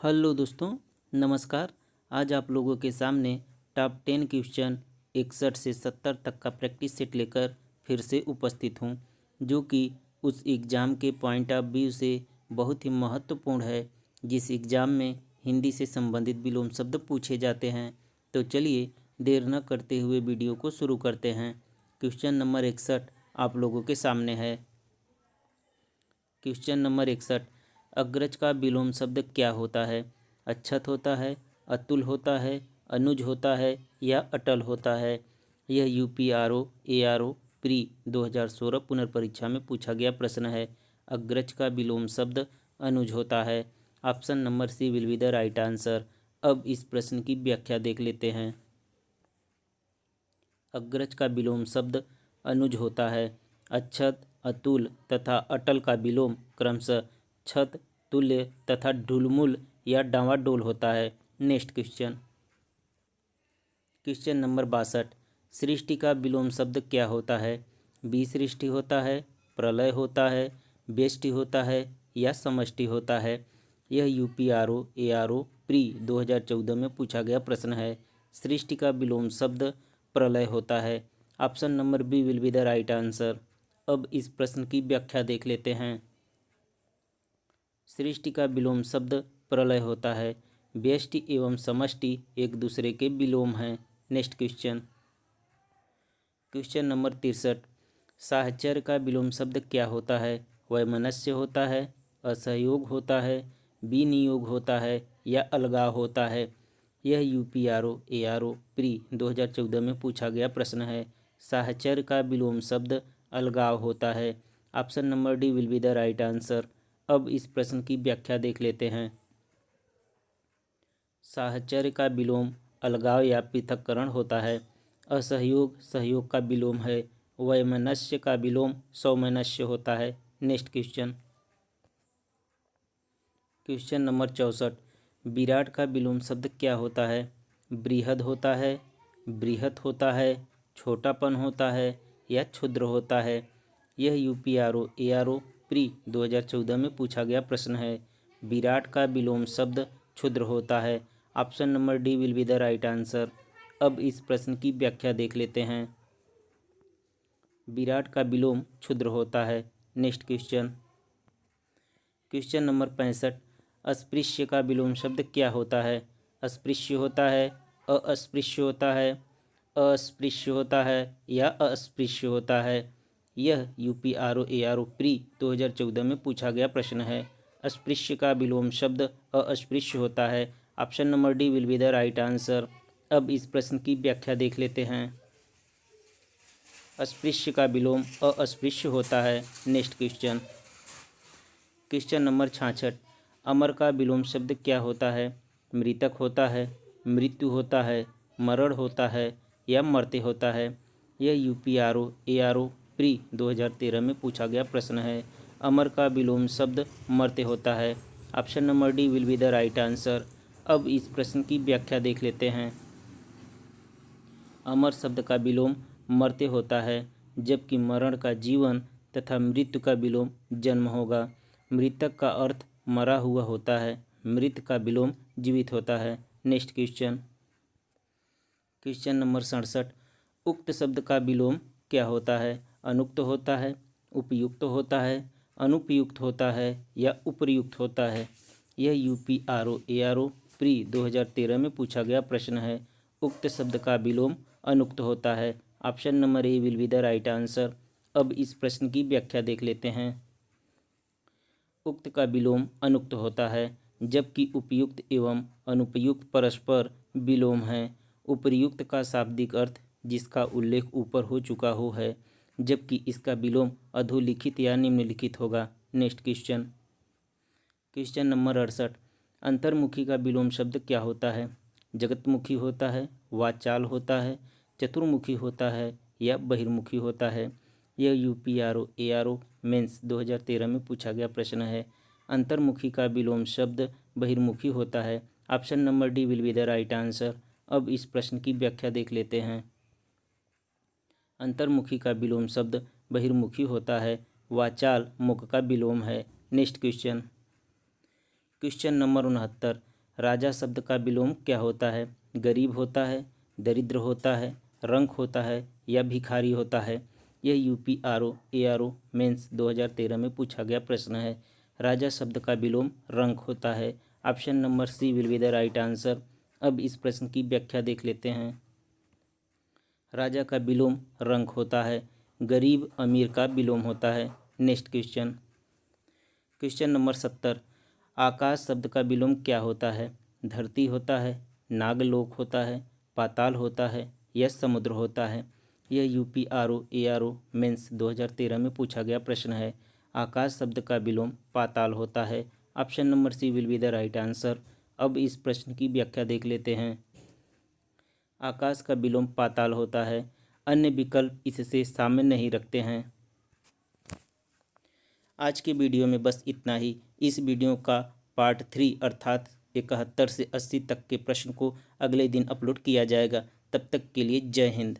Hello दोस्तों, नमस्कार। आज आप लोगों के सामने टॉप 10 क्वेश्चन 61 से 70 तक का प्रैक्टिस सेट लेकर फिर से उपस्थित हूँ, जो कि उस एग्ज़ाम के पॉइंट ऑफ व्यू से बहुत ही महत्वपूर्ण है, जिस एग्ज़ाम में हिंदी से संबंधित विलोम शब्द पूछे जाते हैं। तो चलिए देर न करते हुए वीडियो को शुरू करते हैं। क्वेश्चन नंबर 61 आप लोगों के सामने है। क्वेश्चन नंबर 61, अग्रज का विलोम शब्द क्या होता है? अच्छत होता है, अतुल होता है, अनुज होता है या अटल होता है? यह यूपीआरओ एआरओ प्री 2016 पुनर्परीक्षा में पूछा गया प्रश्न है। अग्रज का विलोम शब्द अनुज होता है। Option number C will be the right answer. अब इस प्रश्न की व्याख्या देख लेते हैं। अग्रज का विलोम शब्द अनुज होता है। अच्छत, अतुल तथा अटल का विलोम क्रमशः छत, तुल्य तथा ढुलमुल या डांवाडोल होता है। Next question. क्वेश्चन नंबर 62, सृष्टि का विलोम शब्द क्या होता है? विसृष्टि होता है, प्रलय होता है, व्यष्टि होता है या समष्टि होता है? यह यूपीआरओ एआरओ प्री 2014 में पूछा गया प्रश्न है। सृष्टि का विलोम शब्द प्रलय होता है। Option number B will be the right answer. अब इस प्रश्न की व्याख्या देख लेते हैं। सृष्टि का विलोम शब्द प्रलय होता है। व्यष्टि एवं समष्टि एक दूसरे के विलोम हैं। Next question. क्वेश्चन नंबर 63, साहचर्य का विलोम शब्द क्या होता है? वैमनस्य होता है, असहयोग होता है, विनियोग होता है या अलगाव होता है? यह यूपीआरओ एआरओ प्री 2014 में पूछा गया प्रश्न है। साहचर्य का विलोम शब्द अलगाव होता है। Option number D will be the right answer. अब इस प्रश्न की व्याख्या देख लेते हैं। साहचर्य का विलोम अलगाव या पृथक्करण होता है। असहयोग सहयोग का विलोम है। वैमनस्य का विलोम सौमनस्य होता है। Next question. Question number 64, Virat का विलोम शब्द क्या होता है? बृहद होता है, बृहत होता है, छोटापन होता है या क्षुद्र होता है? यह यूपीआरओ एआरओ प्री 2014 में पूछा गया प्रश्न है। विराट का विलोम शब्द क्षुद्र होता है। Option number D will be the right answer. अब इस प्रश्न की व्याख्या देख लेते हैं। विराट का विलोम क्षुद्र होता है। Next question. क्वेश्चन नंबर 65, अस्पृश्य का विलोम शब्द क्या होता है? अस्पृश्य होता है, अस्पृश्य होता है, अस्पृश्य होता है या अस्पृश्य होता है? यह यूपीआरओ एआरओ प्री 2014 में पूछा गया प्रश्न है। अस्पृश्य का विलोम शब्द अस्पृश्य होता है। Option number D will be the right answer. अब इस प्रश्न की व्याख्या देख लेते हैं। अस्पृश्य का विलोम अस्पृश्य होता है। Next question. क्वेश्चन नंबर 66, अमर का विलोम शब्द क्या होता है? मृतक होता है, मृत्यु होता है, मरण होता है या मरते होता है? यह यूपीआरओ एआरओ प्री 2013 में पूछा गया प्रश्न है। अमर का विलोम शब्द मरते होता है। Option number D will be the right answer. अब इस प्रश्न की व्याख्या देख लेते हैं। अमर शब्द का विलोम मरते होता है, जबकि मरण का जीवन तथा मृत्यु का विलोम जन्म होगा। मृतक का अर्थ मरा हुआ होता है, मृत का विलोम जीवित होता है। Next question. क्वेश्चन नंबर 67, उक्त शब्द का विलोम क्या होता है? अनुक्त होता है, उपयुक्त होता है, अनुपयुक्त होता है या उपर्युक्त होता है? यह यूपीआरओ एआरओ प्री 2013 में पूछा गया प्रश्न है। उक्त शब्द का विलोम अनुक्त होता है। Option number A will be the right answer. अब इस प्रश्न की व्याख्या देख लेते हैं। उक्त का विलोम अनुक्त होता है, जबकि उपयुक्त एवं अनुपयुक्त परस्पर विलोम हैं। उपर्युक्त का शाब्दिक अर्थ जिसका उल्लेख ऊपर हो चुका हो है, जबकि इसका विलोम अधोलिखित या निम्नलिखित होगा। Next question. क्वेश्चन नंबर 68, अंतर्मुखी का विलोम शब्द क्या होता है? जगतमुखी होता है, वाचाल होता है, चतुर्मुखी होता है या बहिर्मुखी होता है? यह यूपीआरओ एआरओ मेंस 2013 में पूछा गया प्रश्न है। अंतर्मुखी का विलोम शब्द बहिर्मुखी होता है। Option number D will be the right answer. अब इस प्रश्न की व्याख्या देख लेते हैं। अंतर्मुखी का विलोम शब्द बहिर्मुखी होता है। वाचाल मुख का विलोम है। Next question. क्वेश्चन नंबर 69, राजा शब्द का विलोम क्या होता है? गरीब होता है, दरिद्र होता है, रंक होता है या भिखारी होता है? यह यूपीआरओ एआरओ मेंस 2013 में पूछा गया प्रश्न है। राजा शब्द का विलोम रंक होता है। Option number C will be the right answer. अब इस प्रश्न की व्याख्या देख लेते हैं। राजा का विलोम रंक होता है, गरीब अमीर का विलोम होता है। Next question, question number 70। आकाश शब्द का विलोम क्या होता है? धरती होता है, नागलोक होता है, पाताल होता है या समुद्र होता है? यह यूपीआरओ एआरओ मेंस 2013 में पूछा गया प्रश्न है। आकाश शब्द का विलोम पाताल होता है। Option number C will be the right answer. अब इस प्रश्न की व्याख्या देख लेते हैं। आकाश का विलोम पाताल होता है, अन्य विकल्प इससे सामान्य नहीं रखते हैं। आज के वीडियो में बस इतना ही। इस वीडियो का पार्ट 3 अर्थात 71 से 80 तक के प्रश्न को अगले दिन अपलोड किया जाएगा। तब तक के लिए जय हिंद।